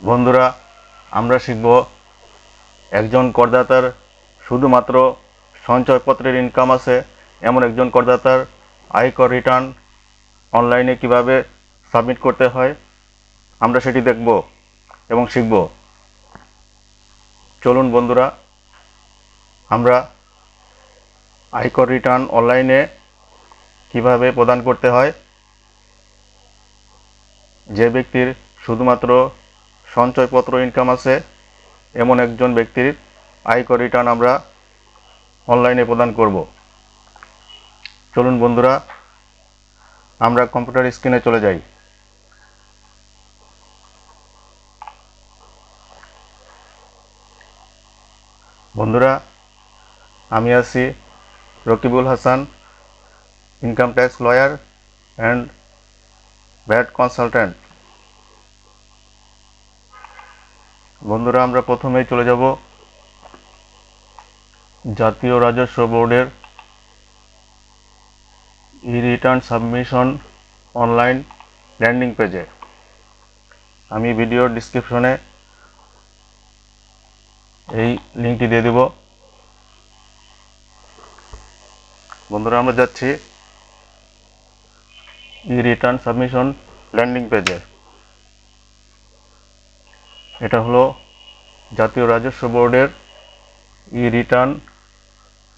বন্ধুরা, আমরা শিখব একজন করদাতার শুধুমাত্র সঞ্চয়পত্রের ইনকাম আছে এমন একজন করদাতার আয়কর রিটার্ন অনলাইনে কিভাবে সাবমিট করতে হয় আমরা সেটি দেখব এবং শিখব। চলুন বন্ধুরা, আমরা আয়কর রিটার্ন অনলাইনে কিভাবে প্রদান করতে হয়, যে ব্যক্তির শুধুমাত্র সঞ্চয়পত্র ইনকাম আছে এমন একজন ব্যক্তির আয়কর রিটার্ন আমরা অনলাইনে প্রদান করব। চলুন বন্ধুরা, আমরা কম্পিউটার স্ক্রিনে চলে যাই। বন্ধুরা, আমি আছি Rakibul Hasan, income tax law and VAT consultant. বন্ধুরা, আমরা প্রথমেই চলে যাব জাতীয় রাজস্ব বোর্ডের ই রিটার্ন সাবমিশন অনলাইন ল্যান্ডিং পেজে। আমি ভিডিওর ডিসক্রিপশনে এই লিঙ্কটি দিয়ে দেব। বন্ধুরা, আমরা যাচ্ছি ই রিটার্ন সাবমিশন ল্যান্ডিং পেজে। এটা হলো জাতীয় রাজস্ব বোর্ডের ই return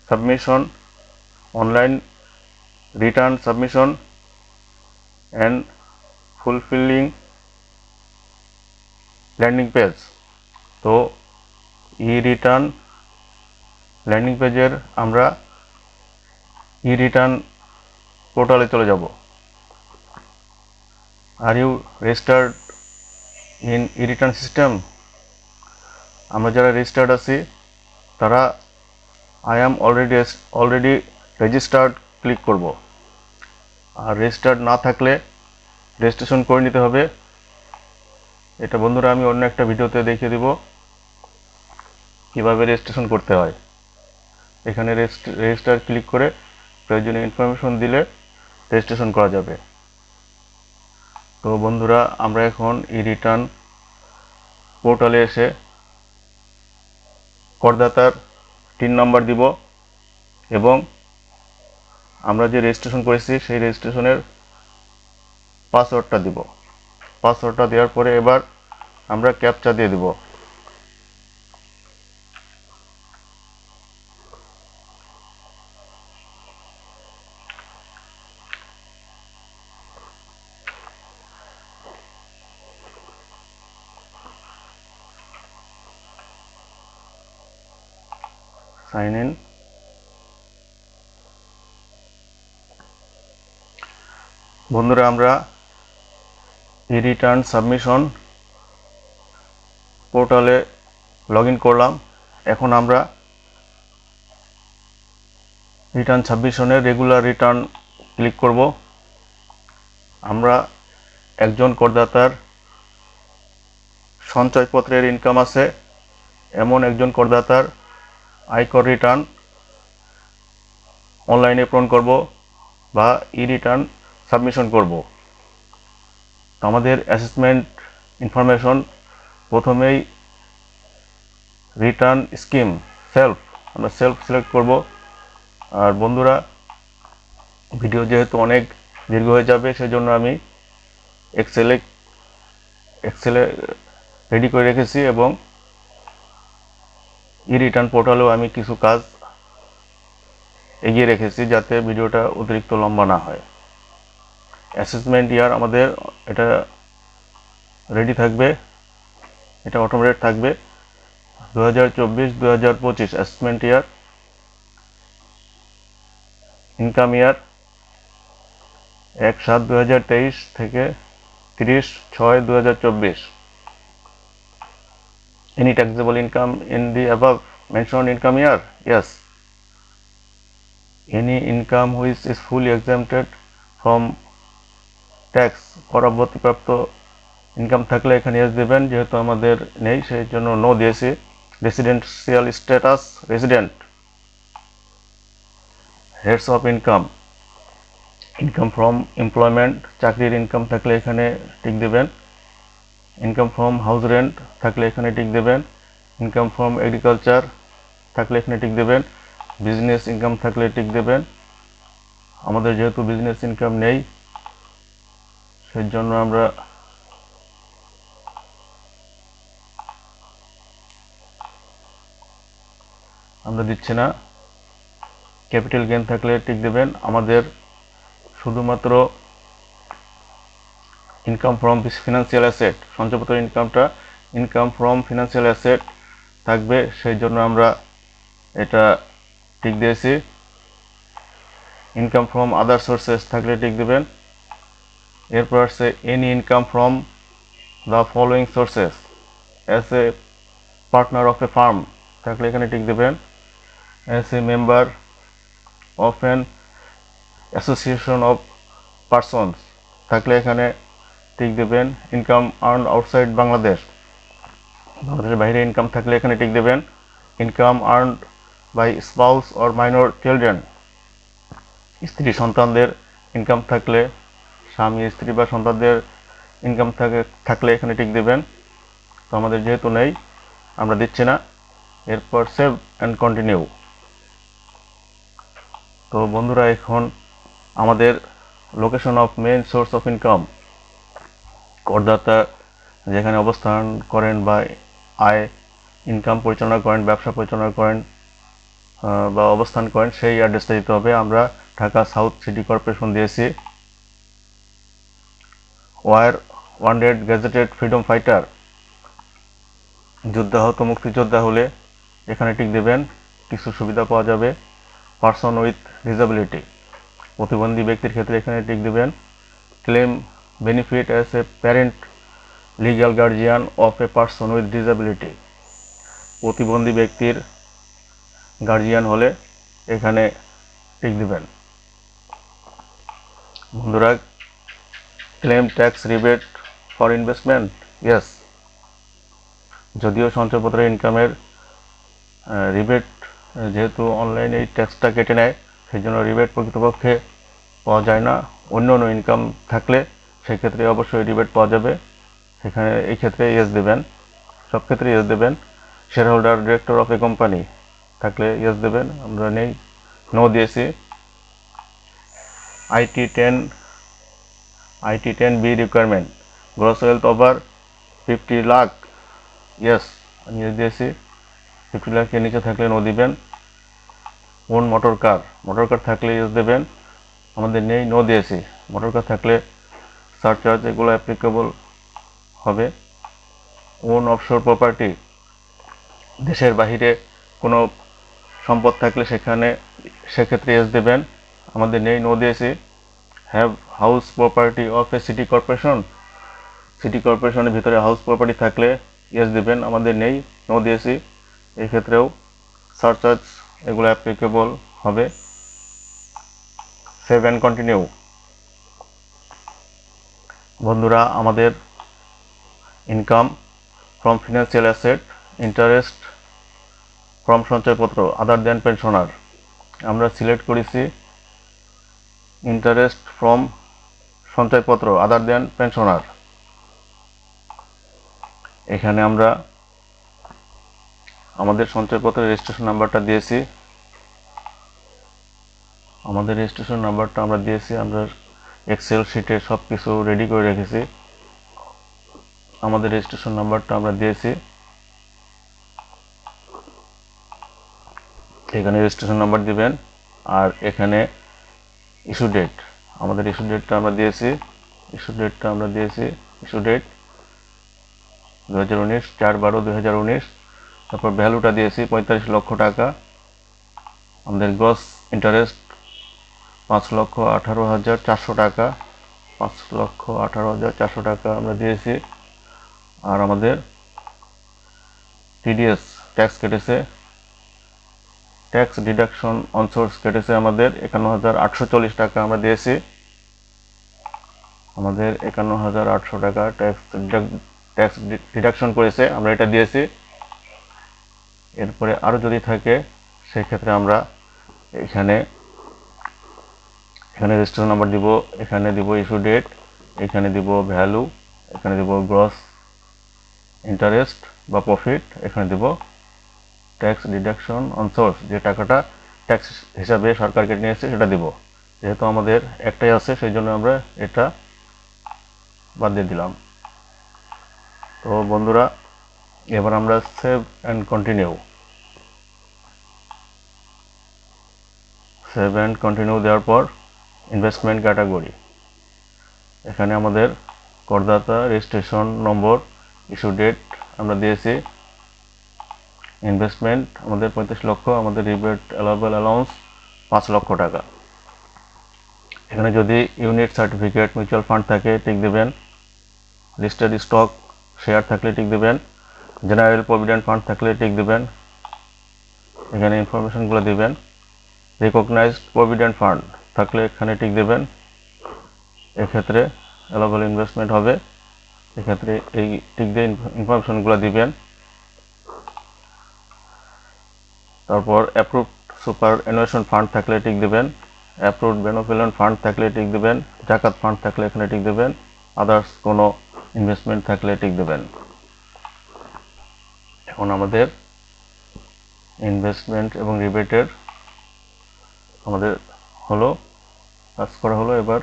submission online return submission and fulfilling landing page. তো ই রিটার্ন ল্যান্ডিং পেজের আমরা ই রিটার্ন পোর্টালে চলে যাব। Are you registered in e return system? আমরা যারা রেজিস্টার্ড আছি তারা I am already registered click করব। আর রেজিস্টার্ড না থাকলে রেজিস্ট্রেশন করে নিতে হবে। এটা বন্ধুরা আমি অন্য একটা ভিডিওতে দেখিয়ে দেব কিভাবে রেজিস্ট্রেশন করতে হয়। এখানে রেজিস্টার ক্লিক করে প্রয়োজনীয় ইনফরমেশন দিলে রেজিস্ট্রেশন করা যাবে। তো বন্ধুরা, আমরা এখন ই রিটার্ন পোর্টালে এসে করদাতার টিন নাম্বার দিব এবং আমরা যে রেজিস্ট্রেশন করেছি সেই রেজিস্ট্রেশনের পাসওয়ার্ডটা দিব। পাসওয়ার্ডটা দেওয়ার পরে এবার আমরা ক্যাপচা দিয়ে দিব। Sign in. বন্ধুরা, আমরা ই রিটার্ন সাবমিশন পোর্টালে লগ ইন করলাম। এখন আমরা রিটার্ন সাবমিশনের রেগুলার রিটার্ন ক্লিক করব। আমরা একজন করদাতার সঞ্চয়পত্রের ইনকাম আছে এমন একজন করদাতার আয়কর রিটার্ন অনলাইনে পূরণ করব বা ই রিটার্ন সাবমিশন করব। আমাদের অ্যাসেসমেন্ট ইনফরমেশন প্রথমেই রিটার্ন স্কিম আমরা সেলফ সিলেক্ট করব। আর বন্ধুরা, ভিডিও যেহেতু অনেক দীর্ঘ হয়ে যাবে সেজন্য আমি এক্সেলে রেডি করে রেখেছি এবং ই রিটার্ন পোর্টালেও আমি কিছু কাজ এগিয়ে রেখেছি যাতে ভিডিওটা অতিরিক্ত লম্বা না হয়। অ্যাসেসমেন্ট ইয়ার আমাদের এটা রেডি থাকবে, এটা অটোমেটেড থাকবে 2024-2025 অ্যাসেসমেন্ট ইয়ার। ইনকাম ইয়ার 1/7/2023 থেকে 30/6/2024। Any taxable income in the above mentioned income year? Yes. Any income which is fully exempted from tax কর অব্যাহতিপ্রাপ্ত ইনকাম থাকলে এখানে ইয়েস দেবেন, যেহেতু আমাদের নেই সেই জন্য নো দিয়েছি। Residential status resident. Heads of income from employment, চাকরির ইনকাম থাকলে এখানে টিক দেবেন। ইনকাম ফ্রম হাউস রেন্ট থাকলে এখানে টিক দেবেন। ইনকাম ফ্রম এগ্রিকালচার থাকলে এখানে টিক দেবেন। বিজনেস ইনকাম থাকলে টিক দেবেন। আমাদের যেহেতু বিজনেস ইনকাম নেই সেই জন্য আমরা দিচ্ছি না। ক্যাপিটাল গেইন থাকলে টিক দেবেন। আমাদের শুধুমাত্র ইনকাম ফ্রম ফিনান্সিয়াল অ্যাসেট, সঞ্চয়পত্রের ইনকামটা ইনকাম ফ্রম ফিনান্সিয়াল অ্যাসেট থাকবে, সেই জন্য আমরা এটা টিক দিয়েছি। ইনকাম ফ্রম আদার সোর্সেস থাকলে টিক দেবেন। এরপর আসছে any income from the following sources as a partner of A farm থাকলে এখানে টিক দেবেন। As a member of an association of persons থাকলে এখানে টিক দেবেন। ইনকাম আর্ন আউটসাইড বাংলাদেশ, বাংলাদেশের বাইরে ইনকাম থাকলে এখানে টিক দেবেন। Income earn by spouse or minor children, স্ত্রী সন্তানদের ইনকাম থাকলে, স্বামী স্ত্রী বা সন্তানদের ইনকাম থাকলে এখানে টিক দেবেন। তো আমাদের যেহেতু নেই আমরা দিচ্ছি না। এরপর সেভ অ্যান্ড কন্টিনিউ। তো বন্ধুরা, এখন আমাদের location of main source of income, করদাতা যেখানে অবস্থান করেন বা আয় ইনকাম পরিচালনা করেন, ব্যবসা পরিচালনা করেন বা অবস্থান করেন, সেই অ্যাড্রেসটা দিতে হবে। আমরা ঢাকা সাউথ সিটি কর্পোরেশন দিয়েছি। War wanted gazetted freedom fighter, যুদ্ধাহত মুক্তিযোদ্ধা হলে এখানে টিক দেবেন, কিছু সুবিধা পাওয়া যাবে। পারসন উইথ ডিসেবিলিটি, প্রতিবন্ধী ব্যক্তির ক্ষেত্রে এখানে টিক দেবেন। Claim benefit as a parent legal guardian of a person with disability, প্রতিবন্ধী ব্যক্তির গার্জিয়ান হলে এখানে টিক দেবেন। বন্ধুরা, claim tax rebate for investment, yes. যদিও সঞ্চয়পত্রের ইনকামের রিবেট যেহেতু অনলাইনে এই ট্যাক্সটা কেটে নেয়, সেই জন্য রিবেট প্রকৃতপক্ষে পাওয়া যায় না। অন্য অন্য ইনকাম থাকলে সেক্ষেত্রে অবশ্যই রিবেট পাওয়া যাবে, সেখানে এই ক্ষেত্রে ইয়েস দেবেন, সব ক্ষেত্রে ইয়েস দেবেন। Share holder director of a company থাকলে ইয়েস দেবেন, আমরা নেই, নো দিয়েছি। IT10B requirement, gross wealth over 50 lakh, yes আমি ইয়েস দিয়েছি। 50 লাখের নিচে থাকলে নো দিবেন। ওন মোটর কার থাকলে ইয়েস দেবেন, আমাদের নেই, নো দিয়েছি। মোটর কার থাকলে সারচার্জ এগুলো অ্যাপ্লিকেবল হবে। ওন অফশোর প্রপার্টি, দেশের বাহিরে কোনো সম্পদ থাকলে সেক্ষেত্রে ইয়েস দেবেন, আমাদের নেই, নো দিয়েছি। Have house property of a city কর্পোরেশনের ভিতরে হাউস প্রপার্টি থাকলে ইয়েস দেবেন, আমাদের নেই, নো দিয়েছি। এই ক্ষেত্রেও সারচার্জ এগুলো অ্যাপ্লিকেবল হবে। Save and continue. বন্ধুরা, আমাদের income from financial asset, interest from সঞ্চয়পত্র, আদার দেন পেনশনার, আমরা সিলেক্ট করেছি ইন্টারেস্ট ফ্রম সঞ্চয়পত্র আদার দেন পেনশনার। এখানে আমরা আমাদের সঞ্চয়পত্রের রেজিস্ট্রেশন নাম্বারটা দিয়েছি, আমরা এক্সেল শিটে সব কিছু রেডি করে রেখেছি। আমাদের রেজিস্ট্রেশন নাম্বারটা আমরা দিয়েছি, এখানে রেজিস্ট্রেশন নাম্বার দিবেন। আর এখানে ইস্যু ডেট, আমাদের ইস্যু ডেটটা আমরা দিয়েছি, ইস্যু ডেট 2019 4/12/2019। তারপর ভ্যালুটা দিয়েছি 45 লক্ষ টাকা। আমাদের গ্রস ইন্টারেস্ট 5,18,400 টাকা, 5,18,400 টাকা আমরা দিয়েছি। আর আমাদের টিডিএস ট্যাক্স কেটেছে, ট্যাক্স ডিডাকশন অন সোর্স কেটেছে আমাদের 51,840 টাকা আমরা দিয়েছি। আমাদের 51,800 টাকা ট্যাক্স ডিডাকশন করেছে, আমরা এটা দিয়েছি। এরপরে আরও যদি থাকে সেক্ষেত্রে আমরা এখানে রেজিস্ট্রেশন নাম্বার দিব, এখানে দিব ইস্যু ডেট, এখানে দিব ভ্যালু, এখানে দিব গ্রস ইন্টারেস্ট বা প্রফিট এখানে দেব ট্যাক্স ডিডাকশন অন সোর্স, যে টাকাটা ট্যাক্স হিসাবে সরকার কেটে নিয়েছে সেটা দেব। যেহেতু আমাদের একটাই আছে সেই জন্য আমরা এটা বাদ দিয়ে দিলাম। তো বন্ধুরা এবার আমরা সেভ অ্যান্ড কন্টিনিউ দেওয়ার পর ইনভেস্টমেন্ট ক্যাটাগরি, এখানে আমাদের করদাতা, রেজিস্ট্রেশন নম্বর, ইস্যু ডেট আমরা দিয়েছি। ইনভেস্টমেন্ট আমাদের 35 লক্ষ, আমাদের রিবেট অ্যালাউয়েবল অ্যালাউন্স 5 লক্ষ টাকা। এখানে যদি ইউনিট সার্টিফিকেট মিউচুয়াল ফান্ড থাকে টিক দেবেন, লিস্টেড স্টক শেয়ার থাকলে টিক দেবেন, জেনারেল প্রভিডেন্ট ফান্ড থাকলে টিক দেবেন, এখানে ইনফরমেশনগুলো দিবেন। রিকগনাইজড প্রভিডেন্ট ফান্ড থাকলে এখানে টিক দেবেন, এক্ষেত্রে অ্যালাউয়েবল ইনভেস্টমেন্ট হবে, এক্ষেত্রে এই টিক দিয়ে ইনফরমেশনগুলো দিবেন। তারপর অ্যাপ্রুভড সুপার অ্যানুয়েশন ফান্ড থাকলে টিক দেবেন, অ্যাপ্রুভড বেনিফিশিয়ারি ফান্ড থাকলে টিক দেবেন, জাকাত ফান্ড থাকলে এখানে টিক দেবেন, আদার্স কোনো ইনভেস্টমেন্ট থাকলে টিক দেবেন। এখন আমাদের ইনভেস্টমেন্ট এবং রিবেটের আমাদের হলো, কাজ করা হলো। এবার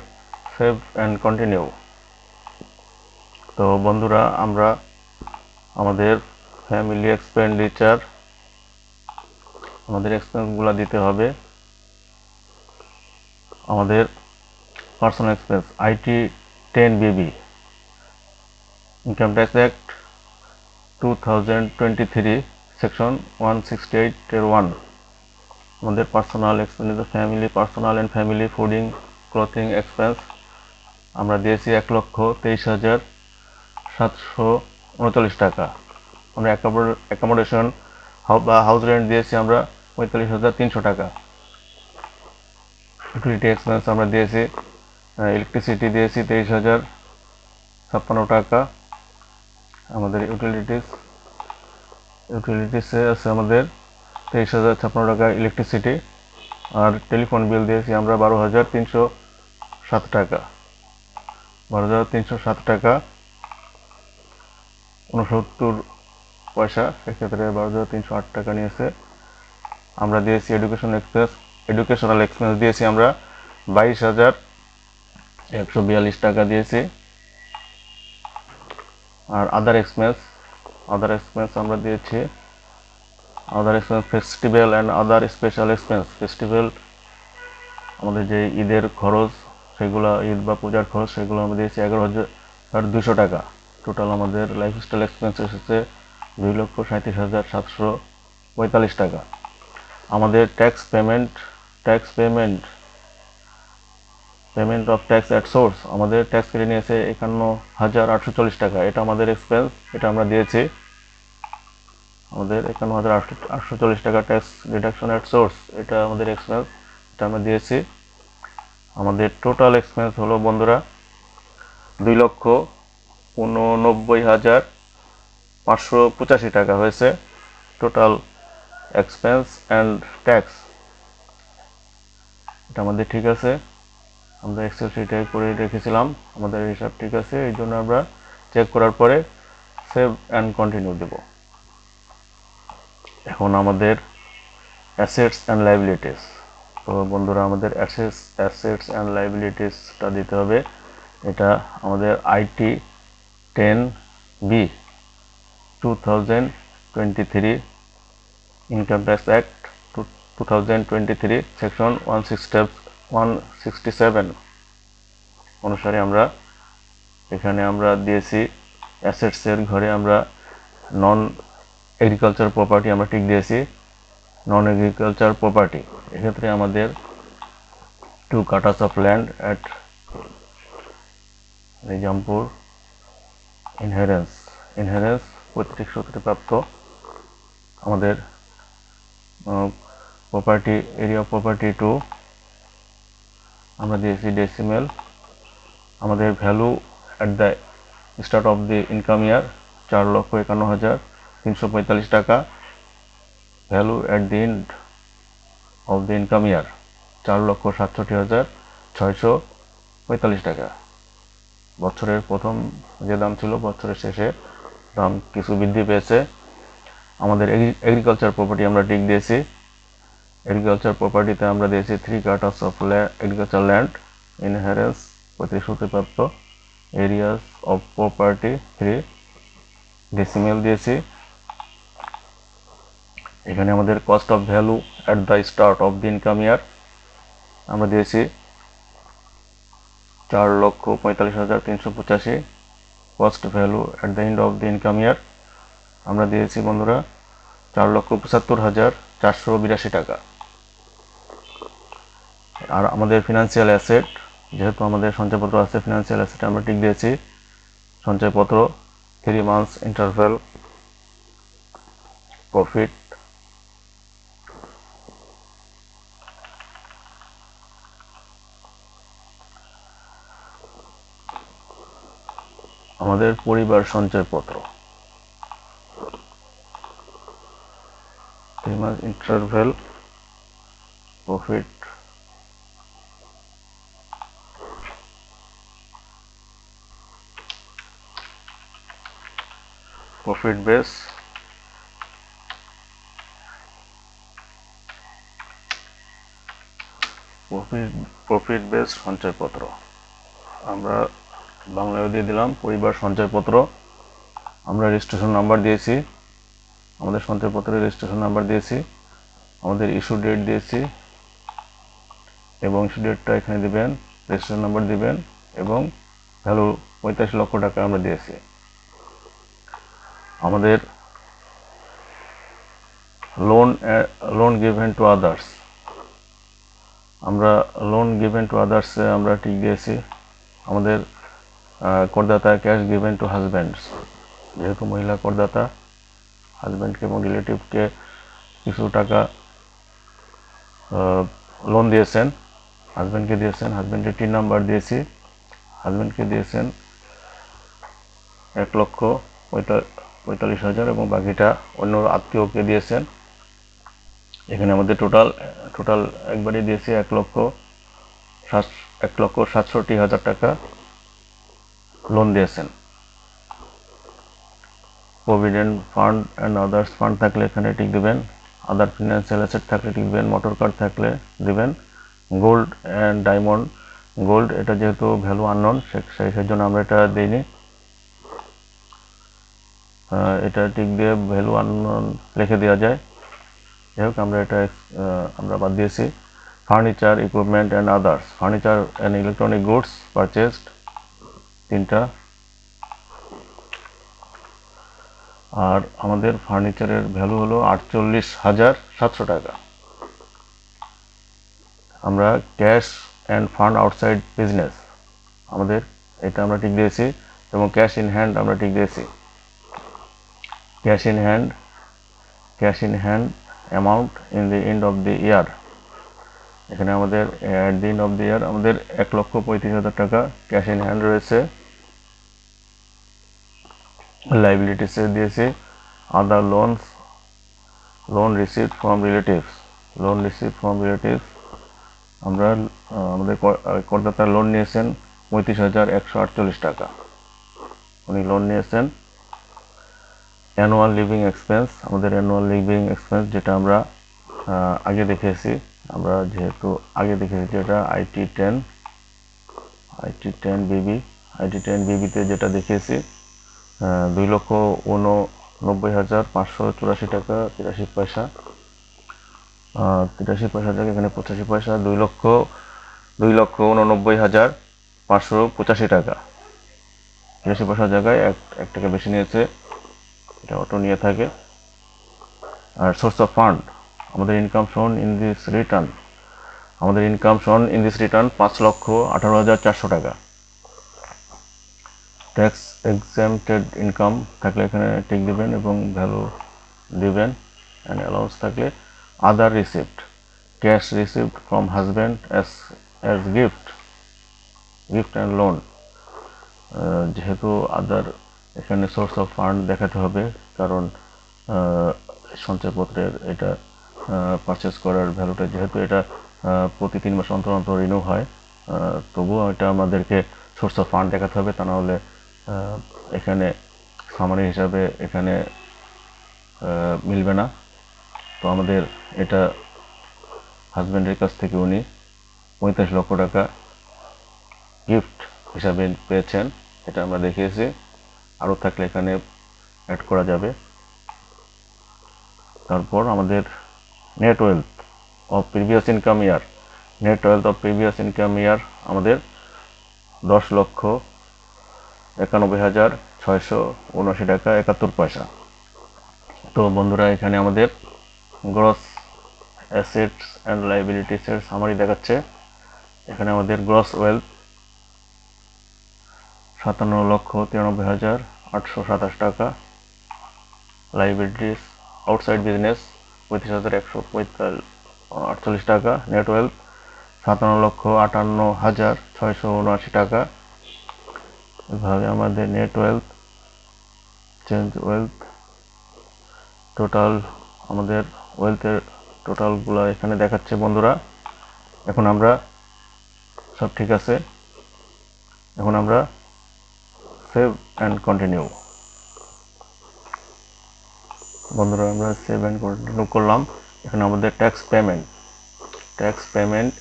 সেভ অ্যান্ড কন্টিনিউ। তো বন্ধুরা আমরা আমাদের ফ্যামিলি এক্সপেন্ডিচার, আমাদের এক্সপেন্সগুলো দিতে হবে। আমাদের personal expense IT 10BB, income tax act 2023 section 168 এর 1, আমাদের personal expenditure personal and family fooding clothing expense আমরা দিয়েছি 1,03,739 টাকা। আমরা অ্যাকোমোডেশন বা হাউস রেন্ট দিয়েছি আমরা 45,300 টাকা। ইউটিলিটি এক্সপেন্স আমরা দিয়েছি, ইলেকট্রিসিটি দিয়েছি 23,056 টাকা। আমাদের ইউটিলিটিসে আছে আমাদের 23,056 টাকা ইলেকট্রিসিটি। আর টেলিফোন বিল দিয়েছি আমরা 12,307 টাকা, 12,307 টাকা 69 পয়সা, সেক্ষেত্রে 12,308 টাকা নিয়েছে। আমরা দিয়েছি এডুকেশনাল এক্সপেন্স দিয়েছি আমরা 22,142 টাকা দিয়েছি। আর আদার এক্সপেন্স আমরা দিয়েছি festival and other special expense. Festival আমাদের যে ঈদের খরচ, সেগুলো ঈদ বা পূজার খরচ, সেগুলো আমরা দিয়েছি 11,200 টাকা। টোটাল আমাদের লাইফস্টাইল এক্সপেন্স এসেছে 2,37,745 টাকা। আমাদের tax payment of tax at source, আমাদের ট্যাক্স কেটে নিয়েছে 51,840 টাকা। এটা আমাদের এক্সপেন্স, এটা আমরা দিয়েছি। আমাদের 51,840 টাকা ট্যাক্স ডিডাকশন অ্যাট সোর্স, এটা আমাদের এক্সপেন্স, এটা আমরা দিয়েছি। আমাদের টোটাল এক্সপেন্স হলো বন্ধুরা 2,89,585 টাকা হয়েছে টোটাল এক্সপেন্স অ্যান্ড ট্যাক্স। এটা আমাদের ঠিক আছে, আমরা এক্সেল শিটে করে রেখেছিলাম, আমাদের হিসাব ঠিক আছে। এই জন্য আমরা চেক করার পরে সেভ অ্যান্ড কন্টিনিউ দেব। এখন আমাদের অ্যাসেটস অ্যান্ড লাইবিলিটিস। তো বন্ধুরা আমাদের অ্যাসেটস অ্যান্ড লাইবিলিটিসটা দিতে হবে। এটা আমাদের IT 10B 2023 income tax act 2023 section 167 অনুসারে আমরা এখানে আমরা দিয়েছি অ্যাসেটসের ঘরে আমরা নন এগ্রিকালচার প্রপার্টি আমরা টিক দিয়েছি, নন এগ্রিকালচার প্রপার্টি। এক্ষেত্রে আমাদের 2 কাটাস অফ ল্যান্ড অ্যাট নিজামপুর ইনহেরেন্স পৈতৃক সূত্রে প্রাপ্ত আমাদের প্রপার্টি, এরিয়া অফ প্রপার্টি 2 আমরা দিয়েছি ডেসিমেল। আমাদের value at the start of the income ইয়ার 4,51,345 টাকা। Value at the end of the income ইয়ার 4,67,645 টাকা। বছরের প্রথম যে দাম ছিল বছরের শেষে দাম কিছু বৃদ্ধি পেয়েছে। আমাদের এগ্রিকালচার প্রপার্টি আমরা টিক দিয়েছি। এগ্রিকালচার প্রপার্টিতে আমরা দিয়েছি 3 কাটাস অফ এগ্রিকালচার ল্যান্ড ইনহেরেন্স প্রতিশ্রুতিপ্রাপ্ত এরিয়াস অফ প্রপার্টি 3 ডেসিমেল দিয়েছি। এখানে আমাদের cost of value at the start of the income year আমরা দিয়েছি 4,45,385। Cost value at the end of the income year আমরা দিয়েছি বন্ধুরা 4,75,482 টাকা। আর আমাদের ফিনান্সিয়াল অ্যাসেট, যেহেতু আমাদের সঞ্চয়পত্র আছে, ফিনান্সিয়াল অ্যাসেট আমরা টিক দিয়েছি সঞ্চয়পত্র 3 মান্থস ইন্টারভ্যাল প্রফিট। আমাদের পরিবার সঞ্চয়পত্র 3 মান্থস ইন্টারভ্যাল প্রফিট বেস সঞ্চয়পত্র আমরা বাংলায় দিয়ে দিলাম পরিবার সঞ্চয়পত্র। আমরা রেজিস্ট্রেশন নাম্বার দিয়েছি, আমাদের সঞ্চয়পত্রের রেজিস্ট্রেশন নাম্বার দিয়েছি, আমাদের ইস্যু ডেট দিয়েছি এবং ইস্যু ডেটটা এখানে দিবেন, রেজিস্ট্রেশন নাম্বার দিবেন এবং ভ্যালু 45 লক্ষ টাকা আমরা দিয়েছি। আমাদের লোন গিভেন টু আদার্স, আমরা লোন গিভেন টু আদার্সে আমরা টিক দিয়েছি। আমাদের করদাতা ক্যাশ গিভেন টু হাজব্যান্ডস, যেহেতু মহিলা করদাতা হাজব্যান্ডকে এবং রিলেটিভকে কিছু টাকা লোন দিয়েছেন, হাজব্যান্ডকে দিয়েছেন, হাজব্যান্ডের টিন নাম্বার দিয়েছি, হাজব্যান্ডকে দিয়েছেন 1,45,000 এবং বাকিটা অন্য আত্মীয়কে দিয়েছেন। এখানে আমাদের টোটাল একবারই দিয়েছি 1,67,000 টাকা লোন দিয়েছেন। Provident fund and others fund থাকলে এখানে টিক দিবেন, আদার ফিনান্সিয়াল অ্যাসেট থাকলে টিক দিবেন, মোটর কার থাকলে দিবেন। গোল্ড অ্যান্ড ডায়মন্ড, গোল্ড এটা যেহেতু ভ্যালু আননোন সেই জন্য আমরা এটা দিইনি, এটা টিক দিয়ে ভ্যালু আননোন লিখে দেওয়া যায়, যাই হোক আমরা এটা আমরা বাদ দিয়েছি। Furniture equipment and others, furniture and electronic goods purchased 3টা। আর আমাদের ফার্নিচারের ভ্যালু হলো 48,700 টাকা। আমরা cash and fund outside business আমাদের এটা আমরা টিক দিয়েছি এবং ক্যাশ ইন হ্যান্ড আমরা টিক দিয়েছি। Cash in hand amount in the end of the year, এখানে আমাদের at the end of the year আমাদের 1,35,000 টাকা ক্যাশ ইন হ্যান্ড রয়েছে। লাইবিলিটিসে দিয়েছি other loan received from relatives, আমরা আমাদের করদাতা লোন নিয়েছেন 35,148 টাকা, উনি লোন নিয়েছেন। অ্যানুয়াল লিভিং এক্সপেন্স, আমাদের অ্যানুয়াল লিভিং এক্সপেন্স যেটা আমরা আগে দেখেছি, আমরা যেহেতু আগে দেখেছি যেটা IT10 বিবিতে যেটা দেখেছি 2,89,584 টাকা 83 পয়সা, 83 পয়সা থেকে এখানে 85 পয়সা, 2,89,585 টাকা 83 পয়সার জায়গায় 1 টাকা বেশি নিয়েছে, এটা অটো নিয়ে থাকে। আর সোর্স অফ ফান্ড, আমাদের ইনকাম শোন ইন দিস রিটার্ন, 5,18,400 টাকা। ট্যাক্স এক্সেম্পটেড ইনকাম থাকলে এখানে টিক দিবেন এবং ভ্যালু দিবেন, অ্যান্ড অ্যালাউন্স থাকলে other receipt, cash receipt from husband as gift and loan, যেহেতু আদার এখানে সোর্স অফ ফান্ড দেখাতে হবে, কারণ সঞ্চয়পত্রের এটা পারচেস করার ভ্যালুটা যেহেতু এটা প্রতি 3 মাস অন্তর অন্তর রিনিউ হয়, তবুও এটা আমাদেরকে সোর্স অফ ফান্ড দেখাতে হবে, তা নাহলে এখানে সামারি হিসাবে এখানে মিলবে না। তো আমাদের এটা হাজব্যান্ডের কাছ থেকে উনি 35 লক্ষ টাকা গিফট হিসাবে পেয়েছেন, এটা আমরা দেখিয়েছি। আরও থাকলে এখানে অ্যাড করা যাবে। তারপর আমাদের net wealth of previous income year, net wealth of previous income ইয়ার আমাদের 10,91,679 টাকা 71 পয়সা। তো বন্ধুরা এখানে আমাদের গ্রস অ্যাসেটস অ্যান্ড লাইবিলিটিসের সামারি দেখাচ্ছে। এখানে আমাদের গ্রস ওয়েলথ 57,93,827 টাকা, লাইবিলিটিস আউটসাইড বিজনেস 35,148 টাকা, নেট ওয়েলথ 57,58,679 টাকা। এভাবে আমাদের net wealth, change wealth, total আমাদের ওয়েলথের টোটালগুলো এখানে দেখাচ্ছে বন্ধুরা। এখন আমরা সব ঠিক আছে, এখন আমরা সেভ অ্যান্ড কন্টিনিউ। বন্ধুরা আমরা সেভ অ্যান্ড কন্টিনিউ করলাম। এখানে আমাদের ট্যাক্স পেমেন্ট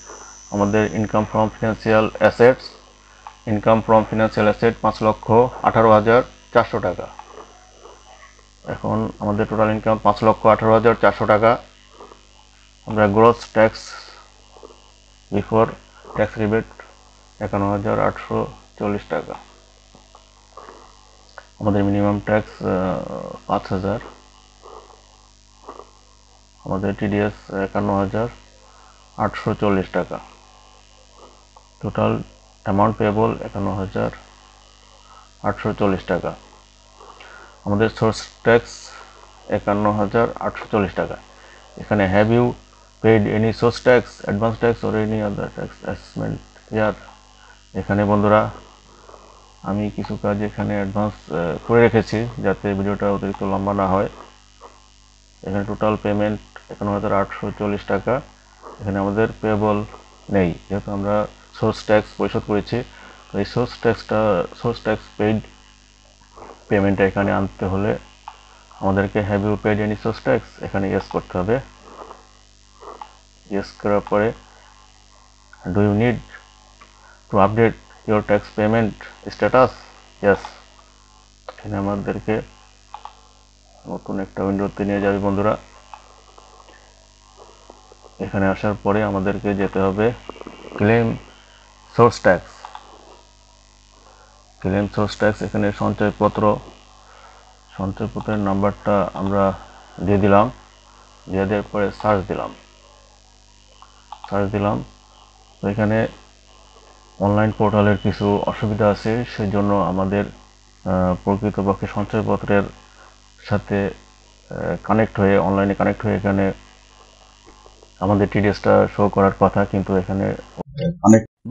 আমাদের income from financial assets, income from financial asset 5,18,400 টাকা। এখন আমাদের টোটাল ইনকাম 5,18,400 টাকা। আমরা gross tax before tax rebate 51,840 টাকা। আমাদের মিনিমাম ট্যাক্স 5,000। আমাদের টিডিএস 51,840 টাকা। টোটাল অ্যামাউন্ট পেয়েবল 51,840 টাকা। আমাদের সোর্স ট্যাক্স 51,840 টাকা। এখানে have you paid any source tax, advance tax or any other tax assessment year. এখানে বন্ধুরা আমি কিছু কাজ এখানে অ্যাডভান্স করে রেখেছি যাতে ভিডিওটা অতিরিক্ত লম্বা না হয়। এখানে টোটাল পেমেন্ট 51,840 টাকা। এখানে আমাদের পেয়েবল নেই, যেহেতু আমরা সোর্স ট্যাক্স পরিশোধ করেছি। তো এই সোর্স ট্যাক্স পেইড পেমেন্টটা এখানে আনতে হলে আমাদেরকে have you paid any source tax এখানে ইয়েস করতে হবে। ইয়েস করার পরে do you need to update your tax payment status, yes. এখানে আমাদেরকে নতুন একটা উইন্ডোতে নিয়ে যাবে বন্ধুরা। এখানে আসার পরে আমাদেরকে যেতে হবে ক্লেম সোর্স ট্যাক্স। এখানে সঞ্চয়পত্রের নাম্বারটা আমরা দিয়ে দিলাম। দিয়ে দেওয়ার পরে সার্চ দিলাম। তো এখানে অনলাইন পোর্টালের কিছু অসুবিধা আছে, সেই জন্য আমাদের প্রকৃতপক্ষে সঞ্চয়পত্রের সাথে অনলাইনে কানেক্ট হয়ে এখানে আমাদের টিডিএসটা শো করার কথা, কিন্তু এখানে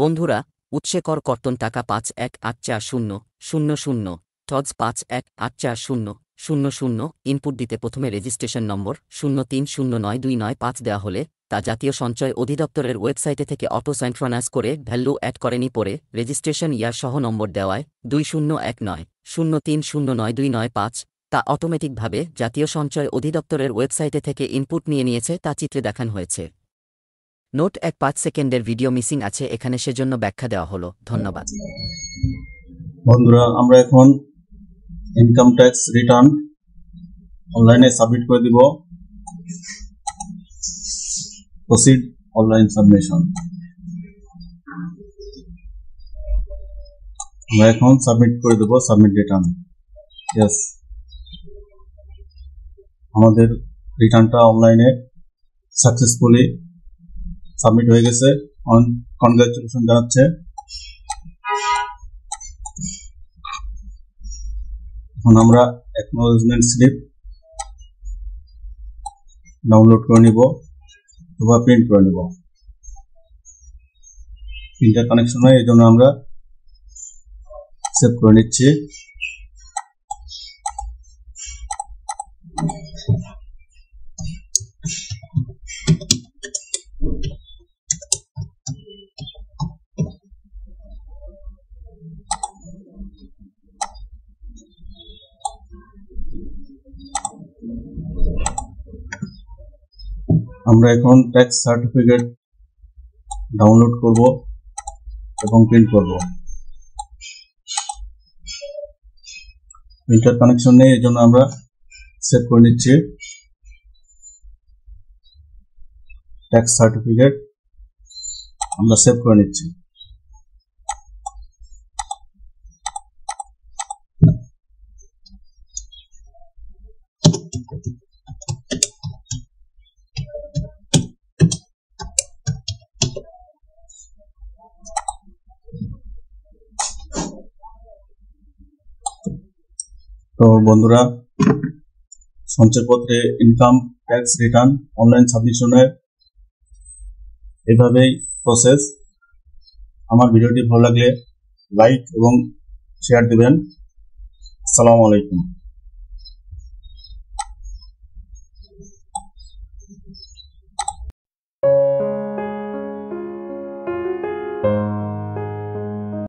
বন্ধুরা উৎসে কর্তন টাকা 51,840,00 টজ 51,840,00 ইনপুট দিতে প্রথমে রেজিস্ট্রেশন নম্বর 03092995 দেওয়া হলে তা জাতীয় সঞ্চয় অধিদপ্তরের ওয়েবসাইটে থেকে অটো সিনক্রোনাইজ করে ভ্যালু অ্যাড করেনি, পরে রেজিস্ট্রেশন ইয়ার সহ নম্বর দেওয়ায় 201903092995 তা অটোমেটিকভাবে জাতীয় সঞ্চয় অধিদপ্তরের ওয়েবসাইটে থেকে ইনপুট নিয়ে নিয়েছে, তা চিত্রে দেখানো হয়েছে। নোট 5 সেকেন্ডের ভিডিও মিসিং আছে এখানে, সেজন্য ব্যাখ্যা দেওয়া হলো। ধন্যবাদ বন্ধুরা। আমরা এখন ইনকাম ট্যাক্স রিটার্ন অনলাইনে সাবমিট করে দিব। Proceed online submission. আমরা এখন সাবমিট করে দেব সাবমিট রিটার্ন। ইয়েস, আমাদের রিটার্নটা অনলাইনে সাকসেসফুলি সাবমিট হয়ে গেছে। কনগ্রাচুলেশন জানাচ্ছে। এখন আমরা অ্যাকনোলেজমেন্ট স্লিপ ডাউনলোড করে নিব অথবা প্রিন্ট করে নিব। প্রিন্টার কানেকশন হয়, এই জন্য আমরা সেভ করে নিচ্ছি। আমরা এখন ট্যাক্স সার্টিফিকেট ডাউনলোড করব এবং প্রিন্ট করব। প্রিন্টার কানেকশন নেই, এই জন্য আমরা সেভ করে নিচ্ছি ট্যাক্স সার্টিফিকেট। আমরা সেভ করে নিচ্ছি। তো বন্ধুরা, সঞ্চয়পত্রে ইনকাম ট্যাক্স রিটার্ন অনলাইন সাবমিশনের এভাবেই প্রসেস। আমার ভিডিওটি ভালো লাগলে লাইক এবং শেয়ার দিবেন। আসসালামু আলাইকুম।